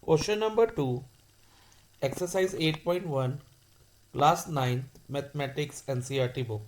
Question number 2, exercise 8.1, class 9, mathematics NCERT book.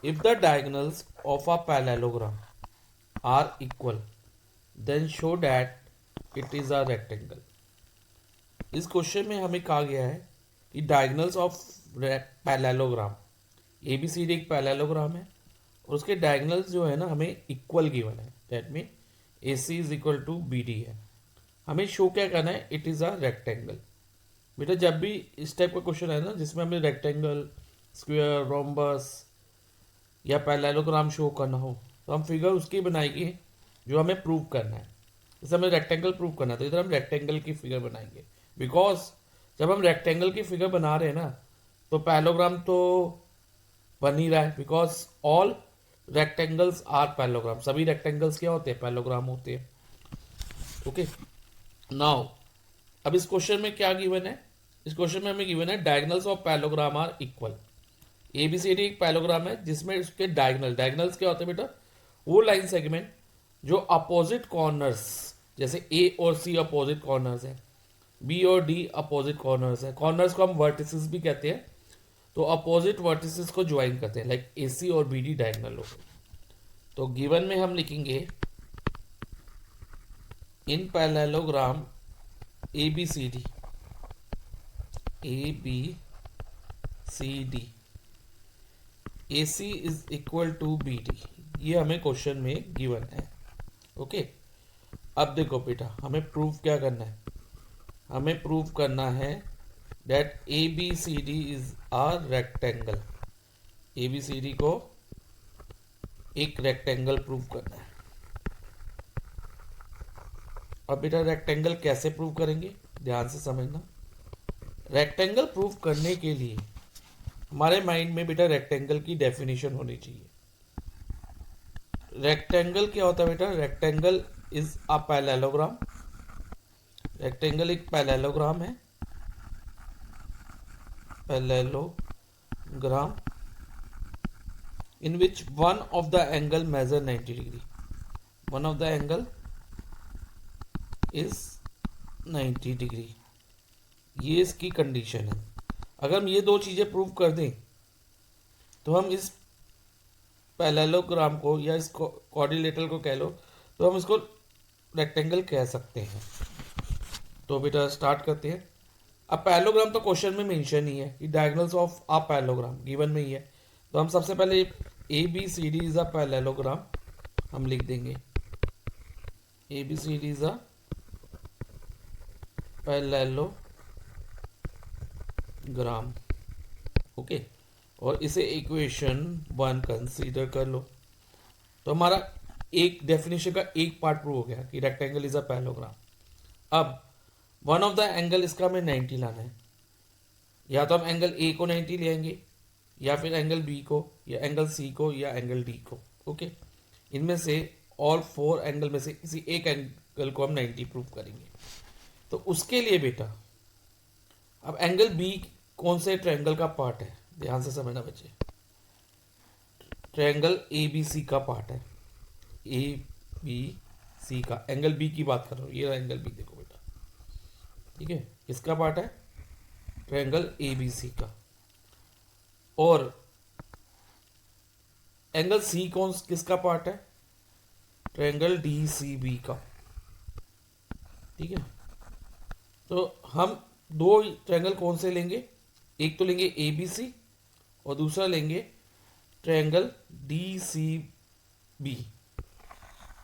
If the diagonals of a parallelogram are equal, then show that it is a rectangle. इस question में हमें कहा गया है कि diagonals of parallelogram, A B C D एक parallelogram है और उसके डायगोनल्स जो है ना हमें इक्वल गिवन है। That mean A C is equal to B D है। हमें शो क्या करना है, इट इज़ अ रेक्टेंगल। बेटा जब भी इस टाइप का क्वेश्चन है ना जिसमें हमें रेक्टेंगल, स्क्वायर, रोम्बस या पैरेललोग्राम शो करना हो तो हम फिगर उसकी बनाएंगे जो हमें प्रूव करना है। जैसे हमें रेक्टेंगल प्रूव करना है तो इधर हम रेक्टेंगल की फिगर बनाएंगे, बिकॉज जब हम रेक्टेंगल की फिगर बना रहे हैं ना तो पैरेललोग्राम तो बन ही रहा है, because all rectangles are parallelogram. सभी रेक्टेंगल्स क्या होते हैं, पैरेललोग्राम होते हैं। ओके, नाउ अब इस क्वेश्चन में क्या गिवन है, इस क्वेश्चन में हमें गिवन है diagonals of parallelogram are equal. A B C D एक पैरेललोग्राम है जिसमें उसके डायगोनल्स क्या होते हैं बेटा, वो लाइन सेगमेंट जो अपोजिट कॉर्नर्स, जैसे ए और सी अपोजिट कॉर्नर्स हैं, बी और डी अपोजिट कॉर्नर्स हैं। कॉर्नर्स को हम वर्टिसेस भी कहते हैं, तो अपोजिट वर्टिसेस को ज्वाइन करते हैं, लाइक ए सी और बी डी डायगोनल हो गए। तो गिवन में हम लिखेंगे in parallelogram A B C D, A B C D, A C is equal to B D, ये हमें क्वेश्चन में गिवन है। ओके, अब देखो बेटा हमें प्रूव क्या करना है, हमें प्रूव करना है that A B C D is a rectangle. A B C D को एक रेक्टेंगल प्रूव करना है। अब बेटा रेक्टेंगल कैसे प्रूव करेंगे, ध्यान से समझना। रेक्टेंगल प्रूव करने के लिए हमारे माइंड में बेटा रेक्टेंगल की डेफिनेशन होनी चाहिए। रेक्टेंगल क्या होता है बेटा, rectangle is a parallelogram. Rectangle एक पैरेललोग्राम है, parallelogram in which one of the angle measure 90 degree, one of the angle is 90 degree। ये इसकी कंडीशन है। अगर हम ये दो चीज़ें प्रूव कर दें तो हम इस पैरेललोग्राम को या इस क्वाड्रिलेटरल को कह लो तो हम इसको रेक्टेंगल कह सकते हैं। तो बेटा स्टार्ट करते हैं। अब पैरेललोग्राम तो क्वेश्चन में मेंशन ही है कि diagonals of a parallelogram given में ही है, तो हम सबसे पहले A B C D is a parallelogram हम लिख देंगे। A B C D is a parallelogram. Okay, और इसे इक्वेशन 1 कंसीडर कर लो। तो हमारा एक डेफिनेशन का एक पार्ट प्रूव हो गया कि रेक्टेंगल इज अ पैरेललोग्राम। अब वन ऑफ द एंगल इसका हमें 90 लाना है। या तो हम एंगल ए को 90 ले आएंगे, या फिर एंगल बी को, या एंगल सी को, या एंगल डी को। ओके, इनमें से ऑल 4 एंगल में से किसी एक एंगल को हम 90 प्रूव करेंगे। तो उसके लिए बेटा अब एंगल बी कौन से ट्रायंगल का पार्ट है, ध्यान से समझना बच्चे। ट्रायंगल ए बी सी का पार्ट है, ए बी सी का। एंगल बी की बात कर रहा हूँ, ये एंगल बी देखो बेटा, ठीक है, इसका पार्ट है ट्रायंगल ए बी सी का। और एंगल सी कौन किसका पार्ट है, ट्रायंगल डी सी बी का। ठीक है, तो हम दो ट्रायंगल कौन से लेंगे, एक तो लेंगे ए बी सी और दूसरा लेंगे triangle D C B.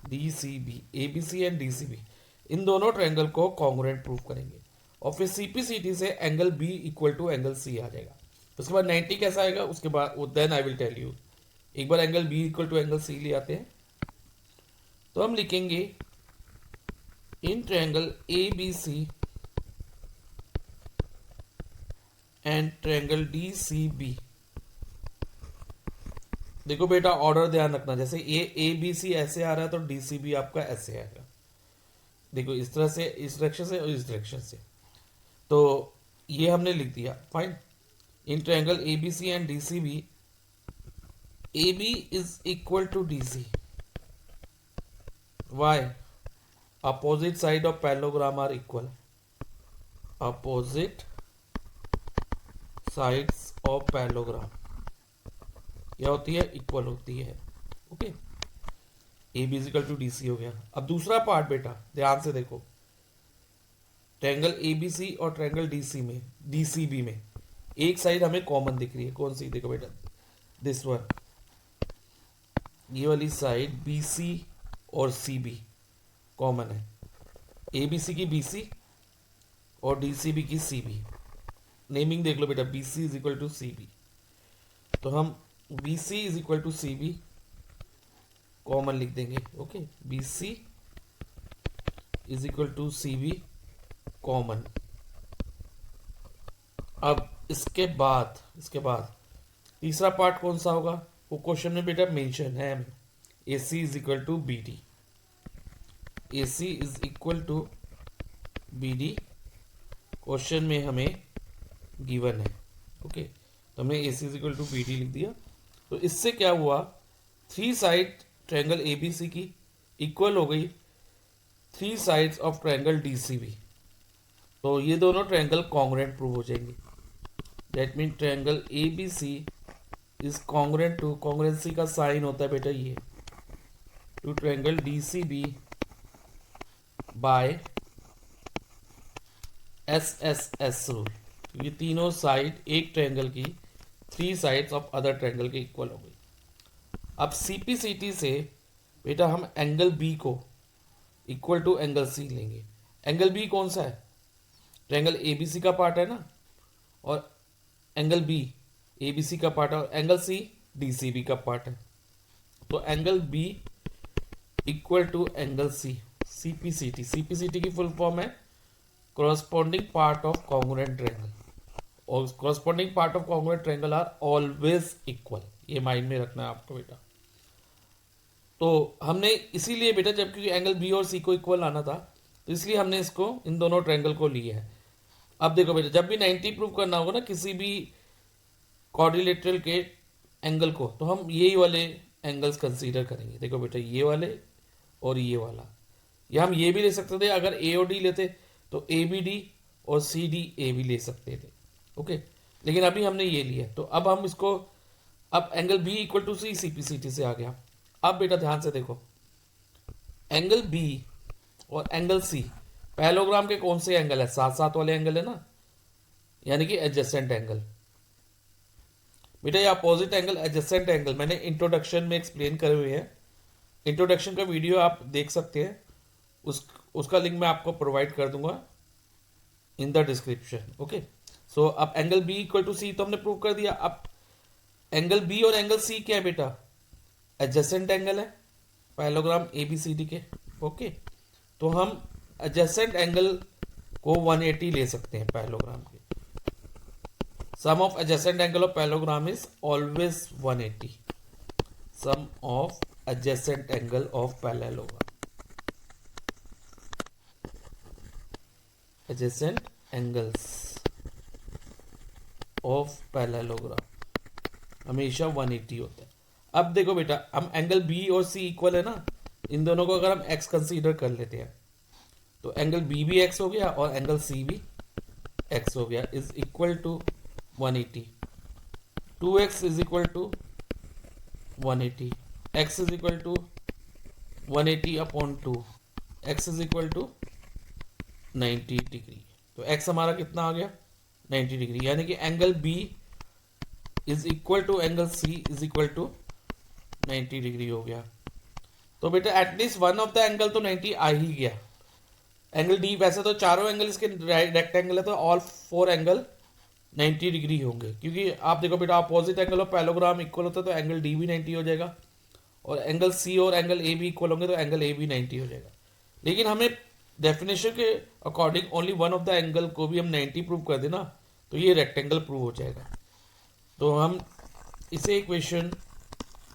D C B, A B C and D C B, इन दोनों ट्रायंगल को कॉन्ग्रुएंट प्रूव करेंगे। और फिर सी पी सी टी से angle B equal to angle C आ जाएगा। उसके बाद 90 कैसा आएगा, उसके बाद then I will tell you. एक बार angle B equal to angle C ले आते हैं, तो हम लिखेंगे in triangle A B C and triangle D C B. देखो बेटा ऑर्डर ध्यान रखना, जैसे ए बी सी ऐसे आ रहा है तो डी सी बी आपका ऐसे आएगा। देखो इस तरह से, इस डायरेक्शन से और इस डायरेक्शन से। तो ये हमने लिख दिया, fine. In triangle A B C and D C B, A B is equal to D C. Why? Opposite side of parallelogram are equal, opposite sides of parallelogram क्या होती है, इक्वल होती है। Okay, A B is equal to D C हो गया। अब दूसरा part बेटा ध्यान से देखो, ट्रायंगल ए बी सी और ट्रायंगल डी सी में, डी सी बी में एक साइड हमें कॉमन दिख रही है, कौन सी, देखो बेटा दिस वन, ये वाली साइड बी सी और सी बी कॉमन है, ए बी सी की बी सी और डी सी बी की सी बी। नेमिंग देख लो बेटा, B C is equal to C B, तो हम B C is equal to C B common लिख देंगे। Okay, B C is equal to C B common. अब इसके बाद तीसरा पार्ट कौन सा होगा, वो क्वेश्चन में बेटा मेंशन है, A C is equal to B D, A C is equal to B D question में हमें गिवन है। ओके, तो हमने A C is equal to B D लिख दिया। तो इससे क्या हुआ, three side triangle A B C की इक्वल हो गई three sides of triangle D C B, तो ये दोनों ट्रायंगल कॉन्ग्रुएंट प्रूव हो जाएंगे। That mean triangle A B C is congruent to, congruency का साइन होता है बेटा ये, to triangle D C B by S S S rule. ये तीनों साइड एक ट्रायंगल की three sides of other triangle के इक्वल हो गई। अब सीपीसीटी से बेटा हम एंगल बी को इक्वल टू एंगल सी लेंगे। एंगल बी कौन सा है, ट्रायंगल ए बी सी का पार्ट है ना, और angle B A B C का पार्ट है, और angle C D C B का पार्ट है। तो angle B equal to angle C, CPCT, CPCT की फुल फॉर्म है corresponding part of congruent triangle, और corresponding part of congruent triangle are always equal, ये माइंड में रखना है आपको बेटा। तो हमने इसीलिए बेटा, जब क्योंकि एंगल बी और सी को इक्वल आना था, तो इसलिए हमने इसको इन दोनों ट्रायंगल को लिया है। अब देखो बेटा, जब भी 90 प्रूव करना होगा ना किसी भी क्वाड्रिलेटरल के एंगल को, तो हम यही वाले एंगल्स कंसीडर करेंगे। देखो बेटा, ये वाले और ये वाला, या हम ये भी ले सकते थे, अगर ए और डी लेते तो ए बी डी और सी डी ए भी ले सकते थे। ओके, लेकिन अभी हमने ये लिया, तो अब हम इसको, अब angle B equal to C CPCT से आ गया। अब बेटा ध्यान से देखो, एंगल बी और एंगल सी पैरेललोग्राम के कौन से एंगल है, साथ साथ वाले एंगल है ना, यानी कि एडजेसेंट एंगल। बेटा ये अपोजिट एंगल, एडजेसेंट एंगल मैंने इंट्रोडक्शन में एक्सप्लेन करे हुए हैं, इंट्रोडक्शन का वीडियो आप देख सकते हैं, उसका लिंक मैं आपको प्रोवाइड कर दूंगा in the description. Okay, so अब angle B equal to C तो हमने प्रूव कर दिया। अब एंगल बी और एंगल सी क्या है बेटा, एडजेसेंट एंगल है parallelogram A B C D के। ओके, तो हम एडजेसेंट एंगल को 180 ले सकते हैं पैरेललोग्राम के। Sum of adjacent angle of parallelogram is always 180, sum of adjacent angle of parallelogram, adjacent angles of parallelogram हमेशा 180 होता है। अब देखो बेटा, हम एंगल बी और सी इक्वल है ना, इन दोनों को अगर हम x कंसीडर कर लेते हैं, तो एंगल बी भी x हो गया और एंगल सी भी x हो गया, is equal to 180, 2x is equal to 180, x is equal to 180 upon 2, x is equal to 90 degree. तो x हमारा कितना आ गया, 90 डिग्री, यानी कि angle B is equal to angle C is equal to 90 degree हो गया। तो बेटा at least one of the angle तो 90 आ ही गया। एंगल D, वैसे तो चारों एंगल इसके रेक्टेंगल है, तो ऑल 4 एंगल 90 डिग्री होंगे, क्योंकि आप देखो बेटा opposite angle of parallelogram equal होता है, तो एंगल D भी 90 हो जाएगा, और एंगल C और एंगल A भी इक्वल होंगे, तो एंगल A भी 90 हो जाएगा। लेकिन हमें डेफिनेशन के according only one of the angle को भी हम 90 प्रूव कर देना, तो ये रेक्टेंगल प्रूव हो जाएगा। तो हम इसे इक्वेशन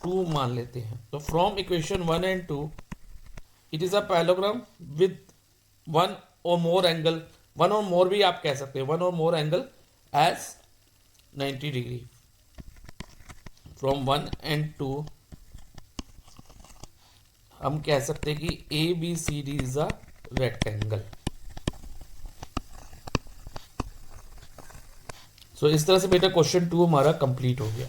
2 मान लेते हैं। तो from equation 1 and 2 it is a parallelogram with one और मोर एंगल, वन और मोर भी आप कह सकते हैं, वन और more angle as 90 degree. From 1 and 2 हम कह सकते हैं कि A B C D is a rectangle. So इस तरह से बेटा क्वेश्चन 2 हमारा कंप्लीट हो गया।